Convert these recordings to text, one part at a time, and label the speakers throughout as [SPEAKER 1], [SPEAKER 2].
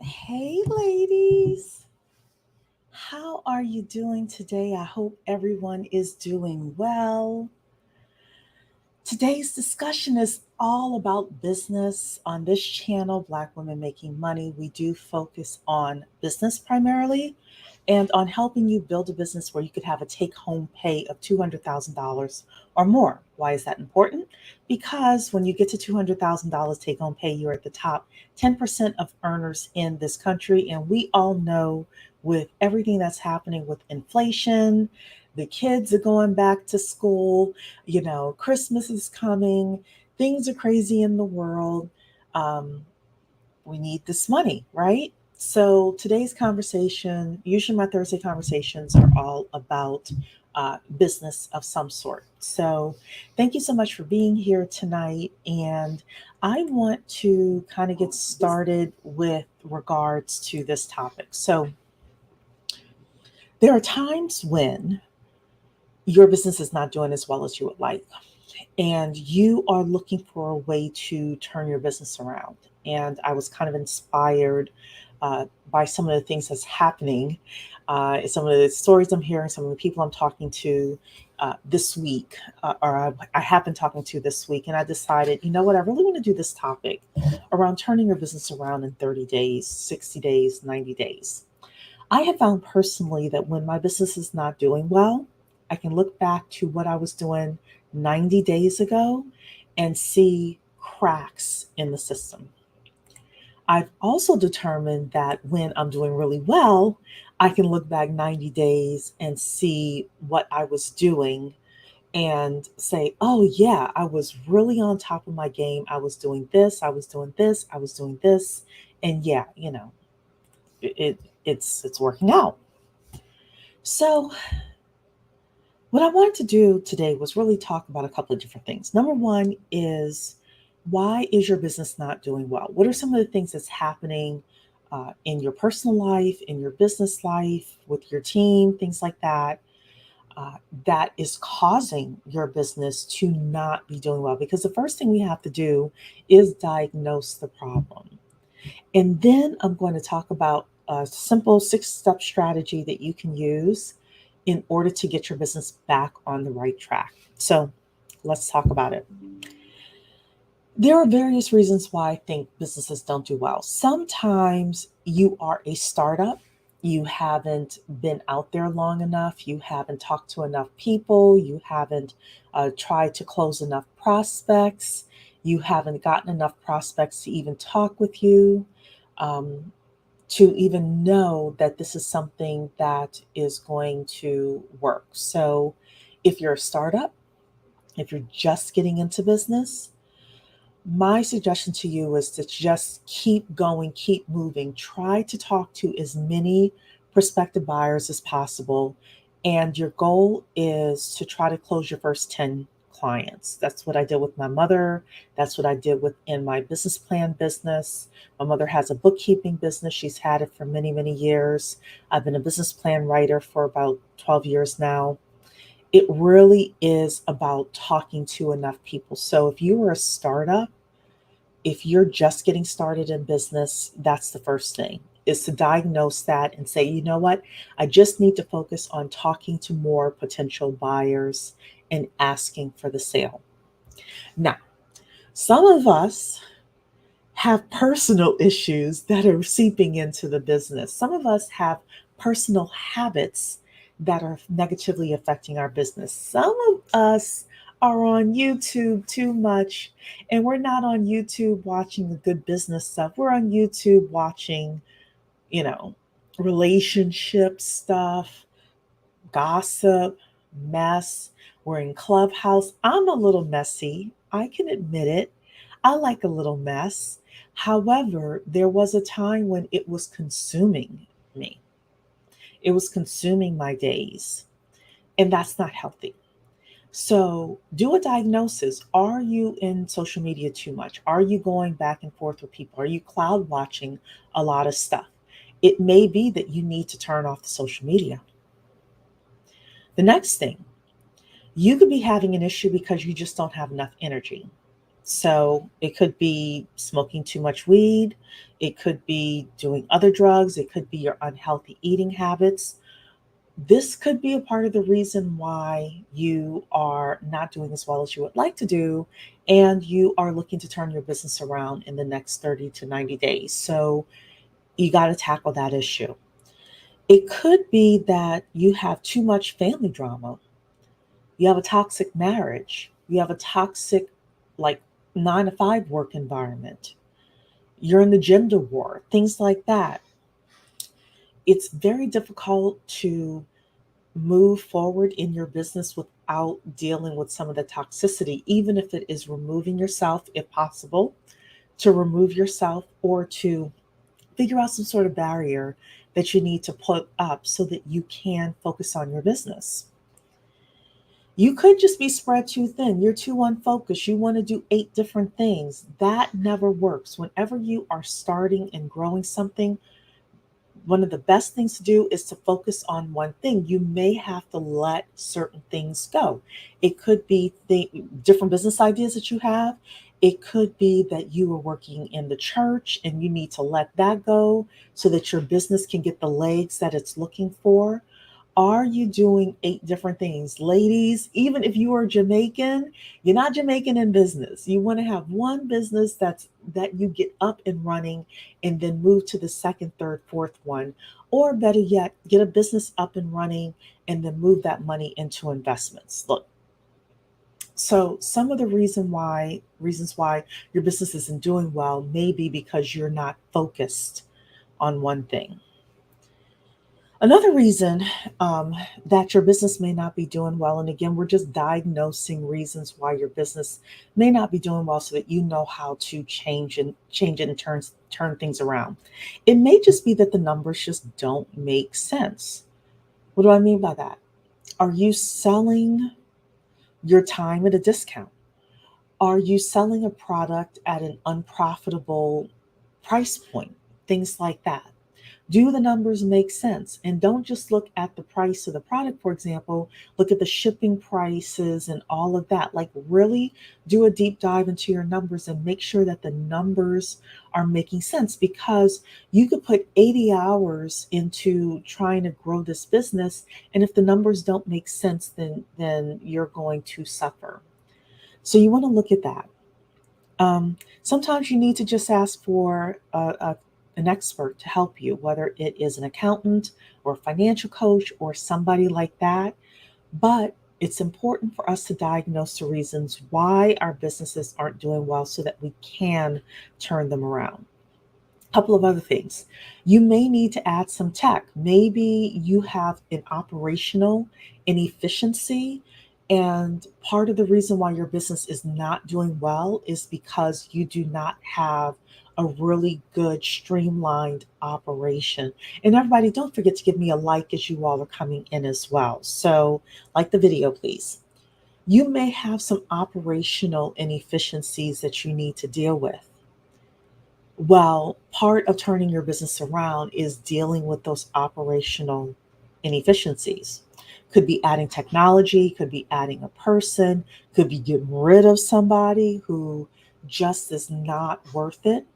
[SPEAKER 1] Hey, ladies. How are you doing today? I hope everyone is doing well. Today's discussion is all about business. On this channel, Black Women Making Money, we do focus on business primarily and on helping you build a business where you could have a take home pay of $200,000 or more. Why is that important? Because when you get to $200,000 take home pay, you're at the top 10% of earners in this country. And we all know with everything that's happening with inflation, the kids are going back to school, Christmas is coming, things are crazy in the world. Um, we need this money, right? So today's conversation, usually my Thursday conversations are all about business of some sort. So thank you so much for being here tonight. And I want to kind of get started with regards to this topic. So there are times when your business is not doing as well as you would like, and you are looking for a way to turn your business around. And I was kind of inspired by some of the things that's happening, some of the stories I'm hearing, some of the people I'm talking to this week, I have been talking to this week, and I decided, you know what, I really want to do this topic around turning your business around in 30 days, 60 days, 90 days. I have found personally that when my business is not doing well, I can look back to what I was doing 90 days ago and see cracks in the system. I've also determined that when I'm doing really well, I can look back 90 days and see what I was doing and say, oh, yeah, I was really on top of my game. I was doing this, I was doing this, I was doing this. And yeah, it's working out. So, what I wanted to do today was really talk about a couple of different things. Number one is, why is your business not doing well? What are some of the things that's happening in your personal life, in your business life, with your team, things like that, that is causing your business to not be doing well? Because the first thing we have to do is diagnose the problem. And then I'm going to talk about a simple 6-step strategy that you can use in order to get your business back on the right track. So let's talk about it. There are various reasons why I think businesses don't do well. Sometimes you are a startup. You haven't been out there long enough. You haven't talked to enough people. You haven't tried to close enough prospects. You haven't gotten enough prospects to even talk with you, um, to even know that this is something that is going to work. So, if you're a startup, if you're just getting into business, my suggestion to you is to just keep going, keep moving. Try to talk to as many prospective buyers as possible. And your goal is to try to close your first 10 clients. That's what I did with my mother. That's what I did within my business plan business. My mother has a bookkeeping business. She's had it for many, many years. I've been a business plan writer for about 12 years now. It really is about talking to enough people. So if you are a startup, if you're just getting started in business, that's the first thing, is to diagnose that and say, you know what, I just need to focus on talking to more potential buyers and asking for the sale. Now, some of us have personal issues that are seeping into the business. Some of us have personal habits that are negatively affecting our business. Some of us are on YouTube too much, and we're not on YouTube watching the good business stuff. We're on YouTube watching, you know, relationship stuff, gossip, mess. We're in Clubhouse. I'm a little messy. I can admit it. I like a little mess. However, there was a time when it was consuming me. It was consuming my days, and that's not healthy. So, do a diagnosis. Are you in social media too much? Are you going back and forth with people? Are you cloud watching a lot of stuff? It may be that you need to turn off the social media. The next thing, you could be having an issue because you just don't have enough energy. So it could be smoking too much weed, it could be doing other drugs, it could be your unhealthy eating habits. This could be a part of the reason why you are not doing as well as you would like to do, and you are looking to turn your business around in the next 30 to 90 days. So you got to tackle that issue. It could be that you have too much family drama. You have a toxic marriage. You have a toxic, like, 9 to 5 work environment. You're in the gender war, things like that. It's very difficult to move forward in your business without dealing with some of the toxicity, even if it is removing yourself, if possible, to remove yourself or to figure out some sort of barrier that you need to put up so that you can focus on your business. You could just be spread too thin. You're too unfocused. You want to do 8 different things. That never works. Whenever you are starting and growing something, one of the best things to do is to focus on one thing. You may have to let certain things go. It could be different business ideas that you have. It could be that you are working in the church and you need to let that go so that your business can get the legs that it's looking for. Are you doing 8 different things? Ladies, even if you are Jamaican, you're not Jamaican in business. You want to have one business that you get up and running and then move to the second, third, fourth one. Or better yet, get a business up and running and then move that money into investments. Look, so some of the reasons why your business isn't doing well may be because you're not focused on one thing. Another reason that your business may not be doing well, and again, we're just diagnosing reasons why your business may not be doing well, so that you know how to change it and turn things around. It may just be that the numbers just don't make sense. What do I mean by that? Are you selling your time at a discount? Are you selling a product at an unprofitable price point? Things like that. Do the numbers make sense? And don't just look at the price of the product, for example, look at the shipping prices and all of that. Like, really do a deep dive into your numbers and make sure that the numbers are making sense, because you could put 80 hours into trying to grow this business. And if the numbers don't make sense, then you're going to suffer. So you want to look at that. Sometimes you need to just ask for an expert to help you, whether it is an accountant or a financial coach or somebody like that. But it's important for us to diagnose the reasons why our businesses aren't doing well so that we can turn them around. A couple of other things. You may need to add some tech. Maybe you have an operational inefficiency, and part of the reason why your business is not doing well is because you do not have a really good streamlined operation. And everybody, don't forget to give me a like as you all are coming in as well. So, like the video, please. You may have some operational inefficiencies that you need to deal with. Well, part of turning your business around is dealing with those operational inefficiencies. Could be adding technology, could be adding a person, could be getting rid of somebody who just is not worth it.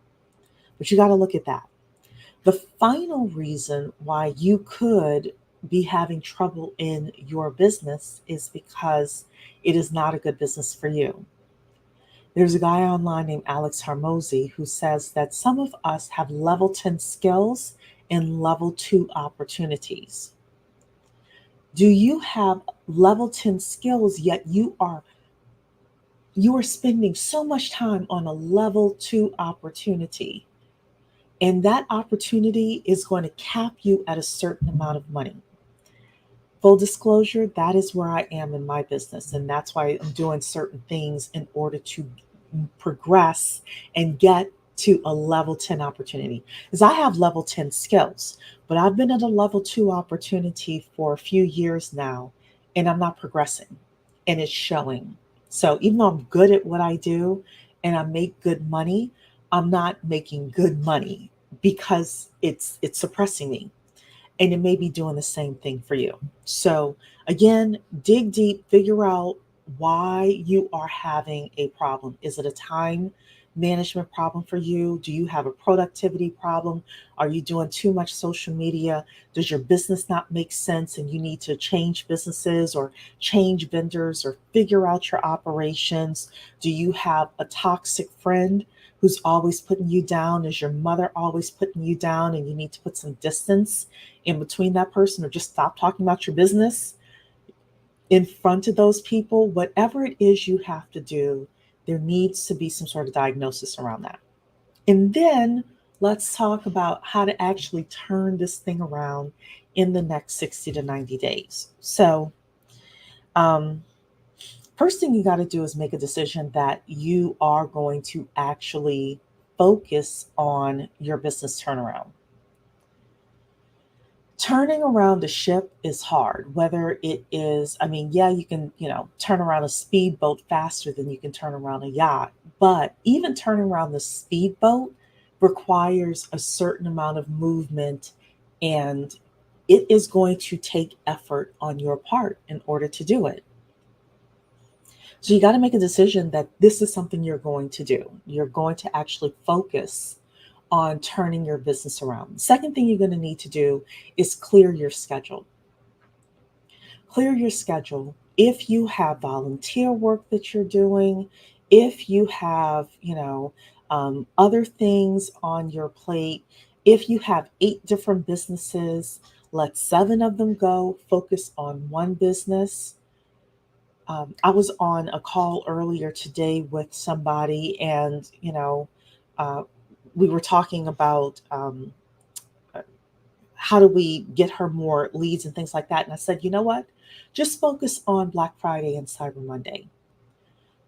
[SPEAKER 1] But you got to look at that. The final reason why you could be having trouble in your business is because it is not a good business for you. There's a guy online named Alex Harmozy who says that some of us have level 10 skills and level 2 opportunities. Do you have level 10 skills, yet you are spending so much time on a level 2 opportunity? And that opportunity is going to cap you at a certain amount of money. Full disclosure, that is where I am in my business. And that's why I'm doing certain things in order to progress and get to a level 10 opportunity. Because I have level 10 skills, but I've been at a level 2 opportunity for a few years now, and I'm not progressing, and it's showing. So even though I'm good at what I do and I make good money, I'm not making good money because it's suppressing me. And it may be doing the same thing for you. So again, dig deep, figure out why you are having a problem. Is it a time management problem for you? Do you have a productivity problem? Are you doing too much social media? Does your business not make sense and you need to change businesses or change vendors or figure out your operations? Do you have a toxic friend who's always putting you down? Is your mother always putting you down and you need to put some distance in between that person, or just stop talking about your business in front of those people? Whatever it is you have to do, there needs to be some sort of diagnosis around that. And then let's talk about how to actually turn this thing around in the next 60 to 90 days. So, um, first thing you got to do is make a decision that you are going to actually focus on your business turnaround. Turning around the ship is hard, whether it is, I mean, yeah, you can, turn around a speedboat faster than you can turn around a yacht, but even turning around the speedboat requires a certain amount of movement, and it is going to take effort on your part in order to do it. So you got to make a decision that this is something you're going to do. You're going to actually focus on turning your business around. The second thing you're going to need to do is clear your schedule. Clear your schedule. If you have volunteer work that you're doing, if you have, other things on your plate, if you have 8 different businesses, let 7 of them go. Focus on one business. I was on a call earlier today with somebody, and uh, we were talking about how do we get her more leads and things like that. And I said, you know what? Just focus on Black Friday and Cyber Monday.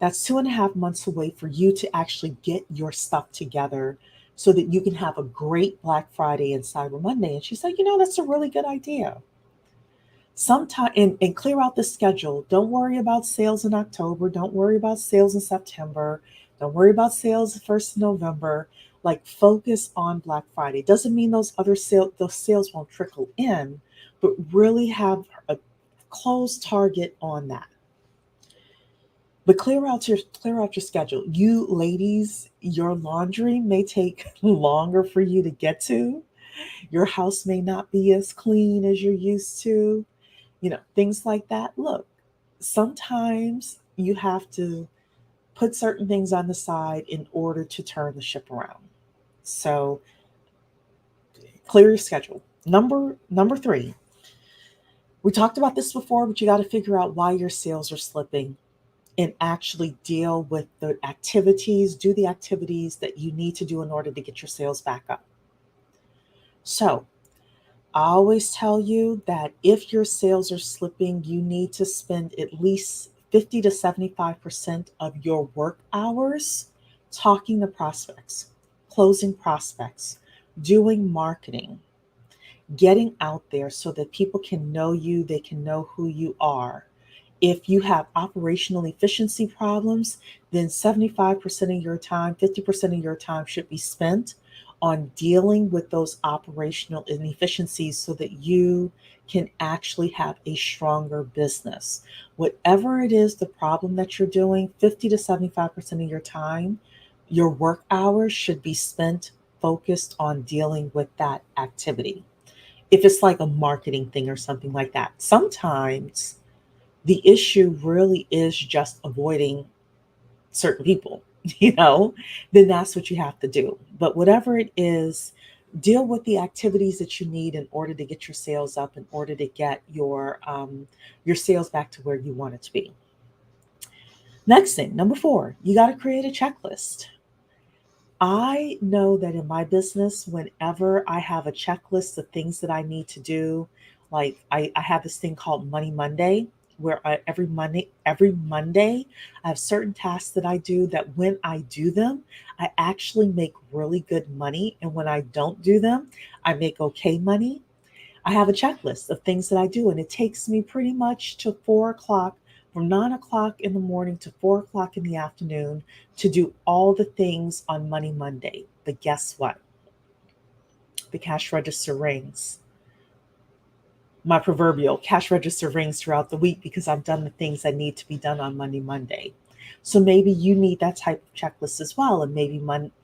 [SPEAKER 1] That's 2.5 months away for you to actually get your stuff together so that you can have a great Black Friday and Cyber Monday. And she said, that's a really good idea. Sometime and clear out the schedule. Don't worry about sales in October. Don't worry about sales in September. Don't worry about sales first of November. Like, focus on Black Friday. Doesn't mean those sales won't trickle in, but really have a close target on that. But clear out your schedule. You ladies, your laundry may take longer for you to get to. Your house may not be as clean as you're used to, things like that. Look, sometimes you have to put certain things on the side in order to turn the ship around. So clear your schedule. Number 3. We talked about this before, but you got to figure out why your sales are slipping and actually deal with the activities, do the activities that you need to do in order to get your sales back up. So I always tell you that if your sales are slipping, you need to spend at least 50 to 75% of your work hours talking to prospects, closing prospects, doing marketing, getting out there so that people can know you, they can know who you are. If you have operational efficiency problems, then 75% of your time, 50% of your time should be spent on dealing with those operational inefficiencies so that you can actually have a stronger business. Whatever it is, the problem that you're doing, 50 to 75% of your time, your work hours should be spent focused on dealing with that activity. If it's like a marketing thing or something like that, sometimes the issue really is just avoiding certain people, then that's what you have to do. But whatever it is, deal with the activities that you need in order to get your sales up, in order to get your sales back to where you want it to be. Next thing, number 4, you got to create a checklist. I know that in my business, whenever I have a checklist of things that I need to do, like I have this thing called Money Monday, where every Monday, I have certain tasks that I do that when I do them, I actually make really good money. And when I don't do them, I make okay money. I have a checklist of things that I do, and it takes me pretty much to 4 o'clock, from 9 o'clock in the morning to 4 o'clock in the afternoon, to do all the things on Money Monday. But guess what? The cash register rings. My proverbial cash register rings throughout the week because I've done the things that need to be done on Monday. So maybe you need that type of checklist as well. And maybe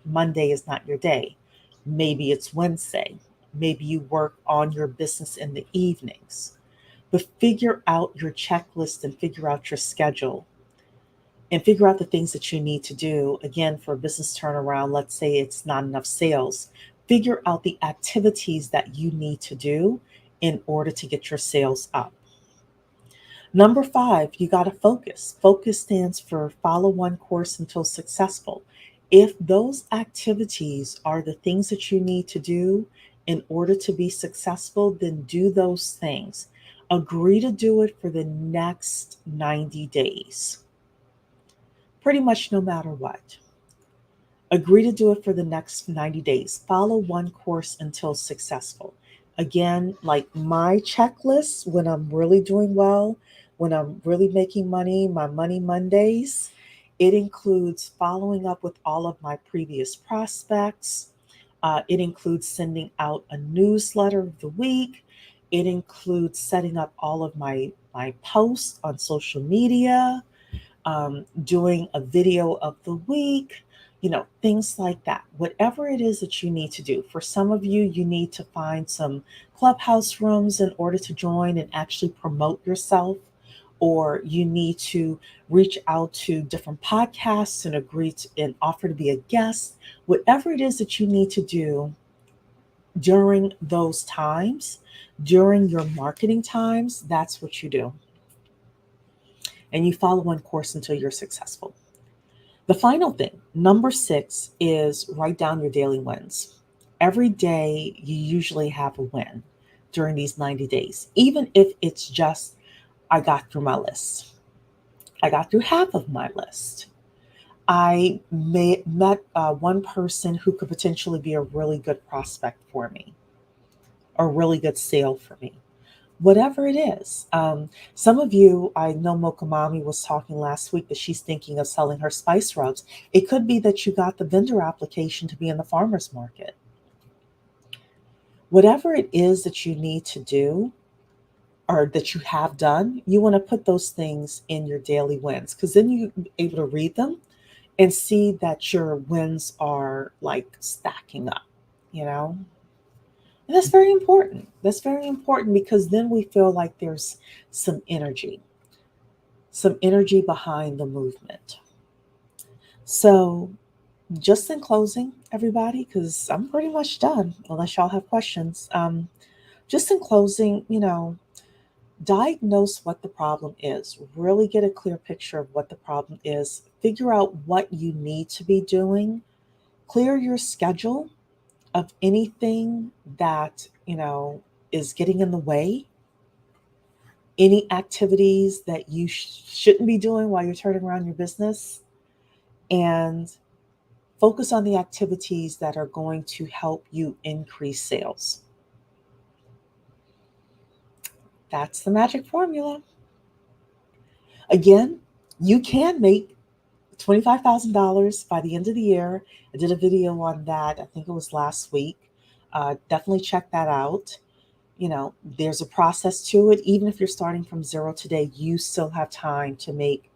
[SPEAKER 1] Monday is not your day. Maybe it's Wednesday. Maybe you work on your business in the evenings. But figure out your checklist and figure out your schedule and figure out the things that you need to do. Again, for a business turnaround, let's say it's not enough sales, figure out the activities that you need to do in order to get your sales up. Number 5, you got to focus. Focus stands for follow one course until successful. If those activities are the things that you need to do in order to be successful, then do those things. Agree to do it for the next 90 days. Pretty much no matter what. Agree to do it for the next 90 days. Follow one course until successful. Again, like my checklist when I'm really doing well, when I'm really making money, my Money Mondays, it includes following up with all of my previous prospects. It includes sending out a newsletter of the week. It includes setting up all of my posts on social media, doing a video of the week, things like that. Whatever it is that you need to do. For some of you, you need to find some clubhouse rooms in order to join and actually promote yourself, or you need to reach out to different podcasts and agree to and offer to be a guest. Whatever it is that you need to do during those times, during your marketing times, that's what you do. And you follow one course until you're successful. The final thing, number 6, is write down your daily wins. Every day, you usually have a win during these 90 days, even if it's just, I got through my list. I got through half of my list. I met one person who could potentially be a really good prospect for me, or a really good sale for me. Whatever it is. Some of you, I know Mocha Mommy was talking last week that she's thinking of selling her spice rubs. It could be that you got the vendor application to be in the farmer's market. Whatever it is that you need to do or that you have done, you want to put those things in your daily wins, because then you're able to read them and see that your wins are like stacking up, you know? And that's very important. That's very important because then we feel like there's some energy behind the movement. So, just in closing, everybody, because I'm pretty much done, unless y'all have questions. Just in closing, diagnose what the problem is. Really get a clear picture of what the problem is. Figure out what you need to be doing. Clear your schedule of anything that, is getting in the way, any activities that you shouldn't be doing while you're turning around your business, and focus on the activities that are going to help you increase sales. That's the magic formula. Again, you can make $25,000 by the end of the year. I did a video on that. I think it was last week. Definitely check that out. There's a process to it. Even if you're starting from zero today, you still have time to make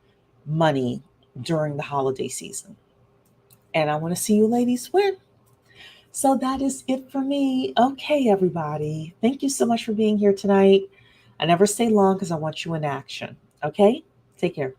[SPEAKER 1] money during the holiday season. And I want to see you ladies win. So that is it for me. Okay, everybody. Thank you so much for being here tonight. I never stay long because I want you in action. Okay? Take care.